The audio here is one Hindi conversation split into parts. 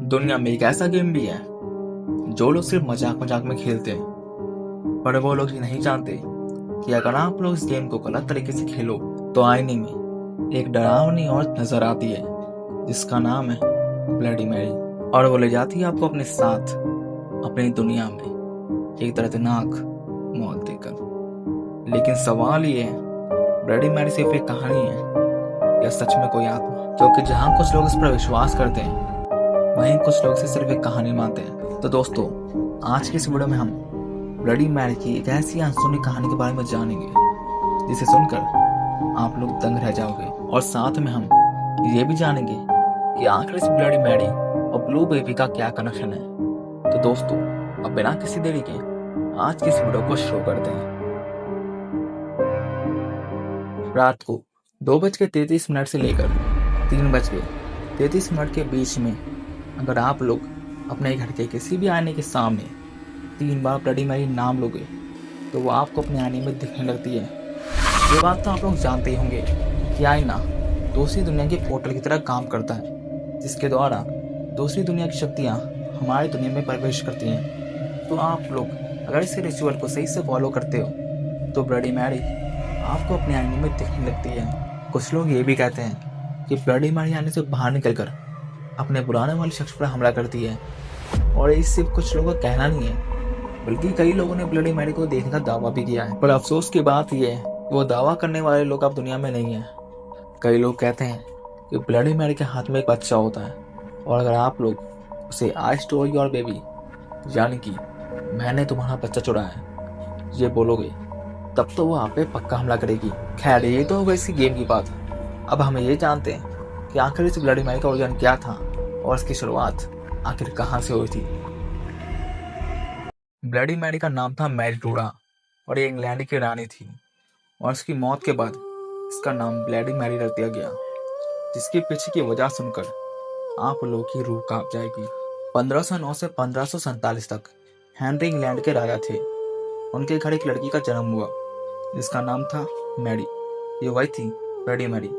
दुनिया में एक ऐसा गेम भी है जो लोग सिर्फ मजाक मजाक में खेलते हैं, पर वो लोग ये नहीं जानते कि अगर आप लोग इस गेम को गलत तरीके से खेलो तो आईने में एक डरावनी औरत नजर आती है जिसका नाम है ब्लडी मैरी, और वो ले जाती है आपको अपने साथ अपनी दुनिया में एक दर्दनाक मौत देकर। लेकिन सवाल ये है, ब्लडी मैरी सिर्फ एक कहानी है या सच में कोई आत्मा? क्योंकि जहाँ कुछ लोग इस पर विश्वास करते हैं वहीं कुछ लोग इसे सिर्फ एक कहानी मानते हैं। तो दोस्तों, आज की इस वीडियो में हम ब्लडी मैरी की एक ऐसी अनसुनी कहानी के बारे में जानेंगे जिसे सुनकर आप लोग दंग रह जाओगे, और साथ में हम ये भी जानेंगे कि आखिर इस ब्लडी मैरी और ब्लू बेबी का क्या कनेक्शन है। तो दोस्तों, अब बिना किसी देरी के आज की इस वीडियो को शुरू करते हैं। रात को 2:33 से लेकर 3:33 के बीच में अगर आप लोग अपने घर के किसी भी आईने के सामने 3 बार ब्लडी मैरी नाम लोगे तो वो आपको अपने आईने में दिखने लगती है। ये बात तो आप लोग जानते ही होंगे कि आईना दूसरी दुनिया के पोर्टल की तरह काम करता है, जिसके द्वारा दूसरी दुनिया की शक्तियाँ हमारी दुनिया में प्रवेश करती हैं। तो आप लोग अगर इस रिचुअल को सही से फॉलो करते हो तो ब्लडी मैरी आपको अपने आईने में दिखने लगती है। कुछ लोग ये भी कहते हैं कि ब्लडी मैरी आने से बाहर निकलकर अपने बुलाने वाले शख्स पर हमला करती है, और ये सिर्फ कुछ लोगों का कहना नहीं है बल्कि कई लोगों ने ब्लडी मैरी को देखने का दावा भी किया है। पर अफसोस की बात यह है कि वो दावा करने वाले लोग अब दुनिया में नहीं है। कई लोग कहते हैं कि ब्लडी मैरी के हाथ में एक बच्चा होता है, और अगर आप लोग उसे आई स्टोल योर बेबी यानी कि मैंने तुम्हारा बच्चा चुराया है ये बोलोगे तब तो वो आप पे पक्का हमला करेगी। खैर, ये तो हो गई इसी गेम की बात। अब हमें ये जानते हैं कि आखिर इस ब्लडी मैरी का ओरिजिन क्या था और इसकी शुरुआत आखिर कहां से हुई थी। ब्लडी मैरी का नाम था मैरी टूडा, और ये इंग्लैंड की रानी थी, और इसकी मौत के बाद इसका नाम ब्लडी मैरी रख दिया गया, जिसके पीछे की वजह सुनकर आप लोगों की रूह कांप जाएगी। 1509 से 1547 तक हेनरी इंग्लैंड के राजा थे। उनके घर एक लड़की का जन्म हुआ जिसका नाम था मैरी। ये वही थी ब्लडी मैरी।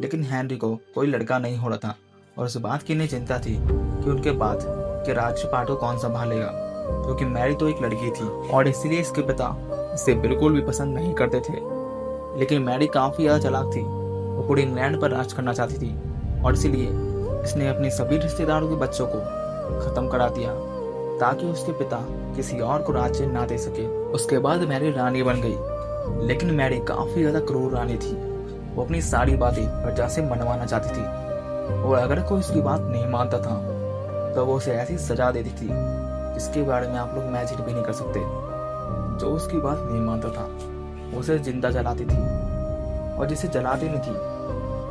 लेकिन हेनरी को कोई लड़का नहीं हो रहा था, और इस बात की नहीं चिंता थी कि उनके बाद के राज्यपाट को कौन संभालेगा, क्योंकि मैरी तो एक लड़की थी और इसीलिए इसके पिता इसे बिल्कुल भी पसंद नहीं करते थे। लेकिन मैरी काफी ज्यादा चालाक थी, वो पूरे इंग्लैंड पर राज करना चाहती थी, और इसीलिए इसने अपने सभी रिश्तेदारों के बच्चों को खत्म करा दिया ताकि उसके पिता किसी और को राज्य ना दे सके। उसके बाद मैरी रानी बन गई, लेकिन मैरी काफी ज्यादा क्रूर रानी थी। वो अपनी सारी बातें प्रजा से मनवाना चाहती थी, और अगर कोई उसकी बात नहीं मानता था तो वो उसे ऐसी सजा देती थी जिसके बारे में आप लोग इमेजिन भी नहीं कर सकते। जो उसकी बात नहीं मानता था वो उसे जिंदा जलाती थी, और जिसे जलाती नहीं थी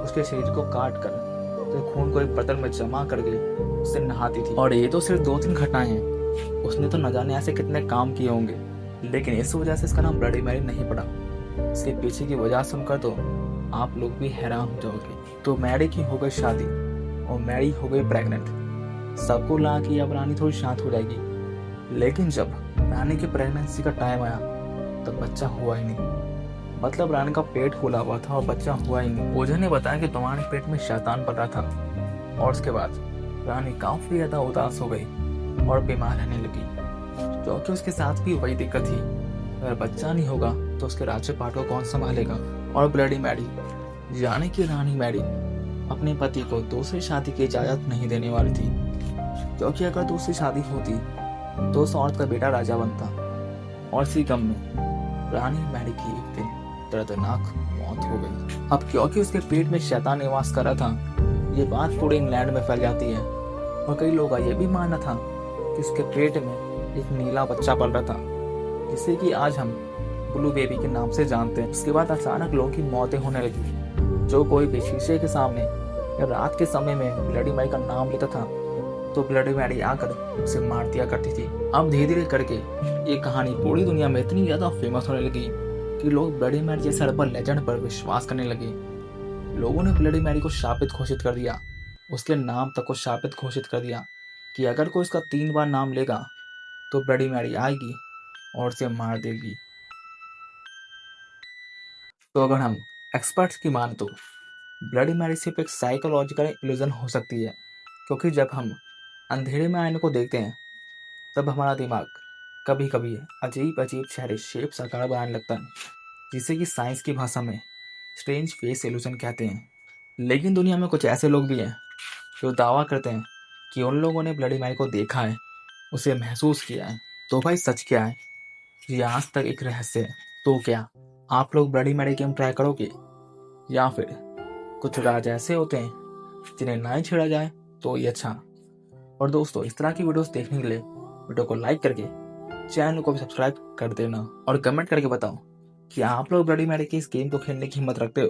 उसके शरीर को काट कर तो खून को एक बर्तन में जमा करके उससे नहाती थी। और ये तो सिर्फ 2-3 घटनाएं हैं, उसने तो न जाने ऐसे कितने काम किए होंगे, लेकिन इस वजह से इसका नाम ब्लडी मैरी नहीं पड़ा। इसके पीछे की वजह सुनकर तो आप लोग भी हैरान हो जाओगे। तो मैरी की हो गई शादी और मैरी हो गई प्रेग्नेंट। सबको लगा कि अब रानी थोड़ी शांत हो जाएगी, लेकिन जब रानी की प्रेगनेंसी का टाइम आया तब बच्चा हुआ ही नहीं। मतलब रानी का पेट फूला हुआ था और बच्चा हुआ ही नहीं। ओझा ने बताया कि तुम्हारे पेट में शैतान पड़ा था, और उसके बाद रानी काफी ज्यादा उदास हो गई और बीमार रहने लगी, क्योंकि उसके साथ भी वही दिक्कत थी, अगर बच्चा नहीं होगा तो उसके राज्यपाट को कौन संभालेगा। और ब्लडी मैरी यानी कि रानी मैरी अपने पति को दूसरी शादी की इजाजत नहीं देने वाली थी, क्योंकि अगर दूसरी शादी होती तो उस औरत का बेटा राजा बनता। और इसी गम में रानी मैरी की एक दिन दर्दनाक मौत हो गई। अब क्योंकि उसके पेट में शैतान निवास कर रहा था, ये बात पूरे इंग्लैंड में फैल जाती है, और कई लोगों का यह भी मानना था कि उसके पेट में एक नीला बच्चा पल रहा था, जिसे कि आज हम ब्लू बेबी के नाम से जानते हैं। उसके बाद अचानक लोगों की मौतें होने लगी। जो कोई भी शीशे के सामने या रात के समय में ब्लडी मैरी का नाम लेता था तो ब्लडी मैरी आकर उसे मार दिया करती थी। अब धीरे धीरे करके ये कहानी पूरी दुनिया में इतनी ज्यादा फेमस होने लगी कि लोग ब्लडी मैरी जैसे अर्बन लेजेंड पर विश्वास करने लगे। लोगों ने ब्लडी मैरी को शापित घोषित कर दिया, उसके नाम तक को शापित घोषित कर दिया कि अगर कोई इसका 3 बार नाम लेगा तो ब्लडी मैरी आएगी और उसे मार देगी। तो अगर हम एक्सपर्ट्स की माने तो ब्लडी मैरी सिर्फ एक साइकोलॉजिकल इल्यूजन हो सकती है, क्योंकि जब हम अंधेरे में आईने को देखते हैं तब हमारा दिमाग कभी कभी अजीब अजीब चेहरे शेप्स आकार बनाने लगता है, जिसे कि साइंस की भाषा में स्ट्रेंज फेस इल्यूजन कहते हैं। लेकिन दुनिया में कुछ ऐसे लोग भी हैं जो दावा करते हैं कि उन लोगों ने ब्लडी मैरी को देखा है, उसे महसूस किया है। तो भाई सच क्या है? ये आज तक एक रहस्य है। तो क्या आप लोग ब्लडी मैरी गेम ट्राई करोगे, या फिर कुछ राज ऐसे होते हैं जिन्हें ना ही छेड़ा जाए तो ये अच्छा। और दोस्तों, इस तरह की वीडियोस देखने के लिए वीडियो को लाइक करके चैनल को भी सब्सक्राइब कर देना और कमेंट करके बताओ कि आप लोग ब्लडी मैरी के इस गेम को खेलने की हिम्मत रखते हो।